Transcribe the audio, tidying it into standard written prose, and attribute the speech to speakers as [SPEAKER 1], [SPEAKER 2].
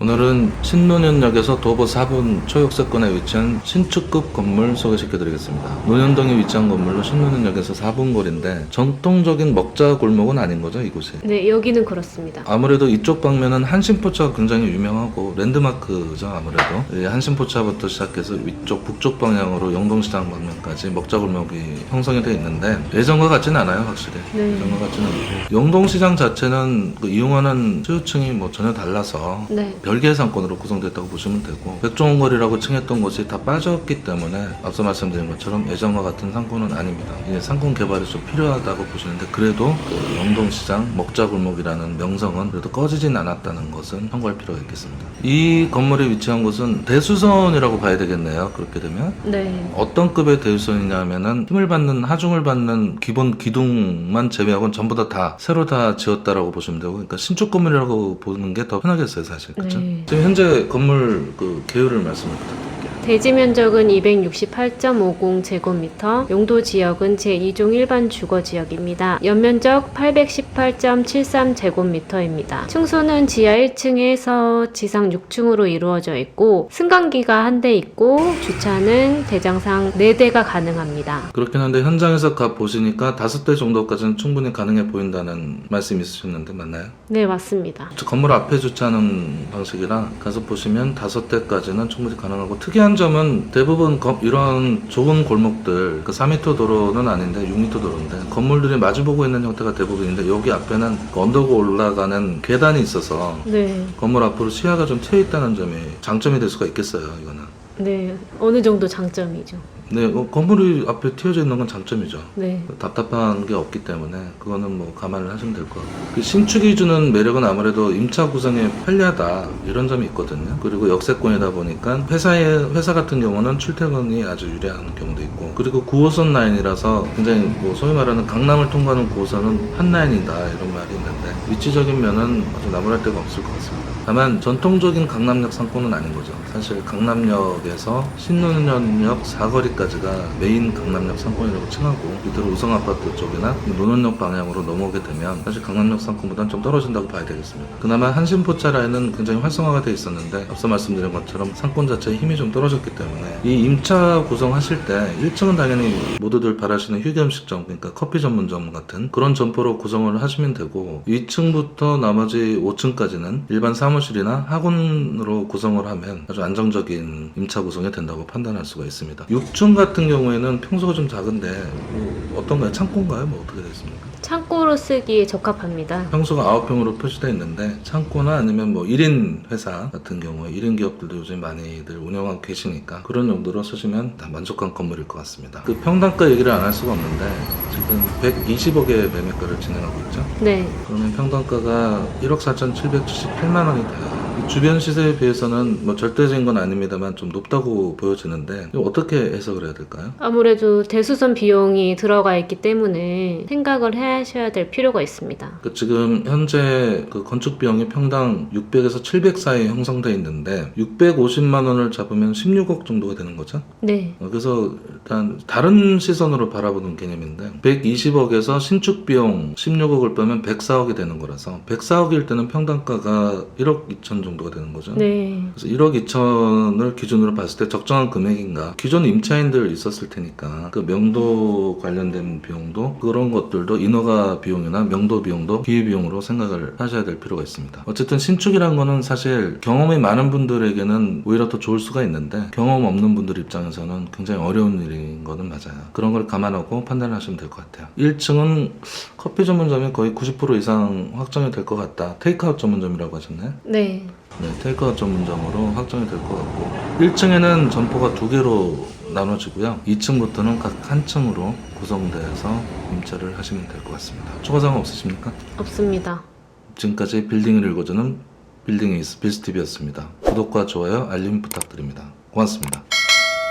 [SPEAKER 1] 오늘은 신논현역에서 도보 4분 초역세권에 위치한 신축급 건물 소개시켜드리겠습니다. 논현동에 위치한 건물로 신논현역에서 4분 거리인데 전통적인 먹자 골목은 아닌 거죠, 이곳이?
[SPEAKER 2] 네, 여기는 그렇습니다.
[SPEAKER 1] 아무래도 이쪽 방면은 한신포차가 굉장히 유명하고 랜드마크죠. 아무래도 한신포차부터 시작해서 위쪽 북쪽 방향으로 영동시장 방면까지 먹자 골목이 형성이 되어 있는데 예전과 같지는 않아요, 확실히.
[SPEAKER 2] 네.
[SPEAKER 1] 예전과 같지는 않고 영동시장 자체는 이용하는 수요층이 뭐 전혀 달라서
[SPEAKER 2] 네.
[SPEAKER 1] 별개의 상권으로 구성됐다고 보시면 되고 백종원거리라고 칭했던 곳이 다 빠졌기 때문에 앞서 말씀드린 것처럼 예전과 같은 상권은 아닙니다. 이제 상권 개발이 좀 필요하다고 보시는데 그래도 그 영동시장 먹자골목이라는 명성은 그래도 꺼지진 않았다는 것은 참고할 필요가 있겠습니다. 이 건물이 위치한 곳은 대수선이라고 봐야 되겠네요. 그렇게 되면
[SPEAKER 2] 네.
[SPEAKER 1] 어떤 급의 대수선이냐면은 힘을 받는 하중을 받는 기본 기둥만 제외하고는 전부 다 새로 다 지었다라고 보시면 되고, 그러니까 신축 건물이라고 보는 게 더 편하겠어요, 사실. 그렇죠?
[SPEAKER 2] 네.
[SPEAKER 1] 지금 현재 건물 그 개요를 말씀을 부탁드릴게요.
[SPEAKER 2] 대지 면적은 268.50제곱미터, 용도 지역은 제2종 일반 주거 지역입니다. 연면적 818.73제곱미터입니다. 층수는 지하 1층에서 지상 6층으로 이루어져 있고 승강기가 한 대 있고 주차는 대장상 4대가 가능합니다.
[SPEAKER 1] 그렇긴 한데 현장에서 가 보시니까 5대 정도까지는 충분히 가능해 보인다는 말씀이 있으셨는데 맞나요?
[SPEAKER 2] 네, 맞습니다.
[SPEAKER 1] 건물 앞에 주차하는 방식이라 가서 보시면 5대까지는 충분히 가능하고, 특이한 점은 대부분 이런 좁은 골목들, 그 4m 도로는 아닌데 6m 도로인데 건물들이 마주보고 있는 형태가 대부분인데 여기 앞에는 언덕 올라가는 계단이 있어서
[SPEAKER 2] 네.
[SPEAKER 1] 건물 앞으로 시야가 좀 트여 있다는 점이 장점이 될 수가 있겠어요. 이거는.
[SPEAKER 2] 네. 어느 정도 장점이죠.
[SPEAKER 1] 네, 건물이 앞에 튀어져 있는 건 장점이죠.
[SPEAKER 2] 네.
[SPEAKER 1] 답답한 게 없기 때문에 그거는 뭐 감안을 하시면 될 것 같고, 그 신축이 주는 매력은 아무래도 임차 구성에 편리하다 이런 점이 있거든요. 그리고 역세권이다 보니까 회사 같은 경우는 출퇴근이 아주 유리한 경우도 있고, 그리고 9호선 라인이라서 굉장히 뭐 소위 말하는 강남을 통과하는 9호선은 한 라인이다 이런 말이 있는데 위치적인 면은 아주 나무랄 데가 없을 것 같습니다. 다만 전통적인 강남역 상권은 아닌 거죠. 사실 강남역에서 신논현역 사거리까지가 메인 강남역 상권이라고 칭하고 밑으로 우성아파트 쪽이나 논현역 방향으로 넘어오게 되면 사실 강남역 상권보다는 좀 떨어진다고 봐야 되겠습니다. 그나마 한신포차 라인은 굉장히 활성화가 되어 있었는데 앞서 말씀드린 것처럼 상권 자체의 힘이 좀 떨어졌기 때문에 이 임차 구성하실 때 1층은 당연히 모두들 바라시는 휴게음식점, 그러니까 커피 전문점 같은 그런 점포로 구성을 하시면 되고, 2층부터 나머지 5층까지는 일반 사무실이나 학원으로 구성을 하면 아주 안정적인 임차 구성이 된다고 판단할 수가 있습니다. 6층 같은 경우에는 평소가 좀 작은데 뭐 어떤가요? 창고인가요? 뭐 어떻게 되겠습니까?
[SPEAKER 2] 창고로 쓰기에 적합합니다.
[SPEAKER 1] 평소가 9평으로 표시되어 있는데 창고나 아니면 뭐 1인 회사 같은 경우에 1인 기업들도 요즘 많이들 운영하고 계시니까 그런 용도로 쓰시면 다 만족한 건물일 것 같습니다. 그 평당가 얘기를 안 할 수가 없는데 지금 120억의 매매가를 진행하고 있죠.
[SPEAKER 2] 네.
[SPEAKER 1] 그러면 평당가가 1억 4,778만 원이 돼요. 주변 시세에 비해서는 뭐 절대적인 건 아닙니다만 좀 높다고 보여지는데 이거 어떻게 해석을 해야 될까요?
[SPEAKER 2] 아무래도 대수선 비용이 들어가 있기 때문에 생각을 하셔야 될 필요가 있습니다.
[SPEAKER 1] 지금 현재 그 건축 비용이 평당 600에서 700 사이에 형성되어 있는데 650만 원을 잡으면 16억 정도가 되는 거죠.
[SPEAKER 2] 네.
[SPEAKER 1] 그래서 일단 다른 시선으로 바라보는 개념인데 120억에서 신축 비용 16억을 빼면 104억이 되는 거라서 104억일 때는 평당가가 1억 2천 정도가 되는 거죠.
[SPEAKER 2] 네.
[SPEAKER 1] 그래서 1억 2천을 기준으로 봤을 때 적정한 금액인가, 기존 임차인들 있었을 테니까 그 명도 관련된 비용도 그런 것들도 인허가 비용이나 명도 비용도 기회비용으로 생각을 하셔야 될 필요가 있습니다. 어쨌든 신축이란 거는 사실 경험이 많은 분들에게는 오히려 더 좋을 수가 있는데 경험 없는 분들 입장에서는 굉장히 어려운 일인 거는 맞아요. 그런 걸 감안하고 판단을 하시면 될 것 같아요. 1층은 커피 전문점이 거의 90% 이상 확정이 될 것 같다. 테이크아웃 전문점이라고 하셨나요?
[SPEAKER 2] 네.
[SPEAKER 1] 네, 테이크아웃 전문점으로 확정이 될 것 같고, 1층에는 점포가 2개로 나눠지고요. 2층부터는 각 한 층으로 구성돼서 임차를 하시면 될 것 같습니다. 추가 사항 없으십니까?
[SPEAKER 2] 없습니다.
[SPEAKER 1] 지금까지 빌딩을 읽어주는 빌딩에이스 빌스TV였습니다. 구독과 좋아요, 알림 부탁드립니다. 고맙습니다.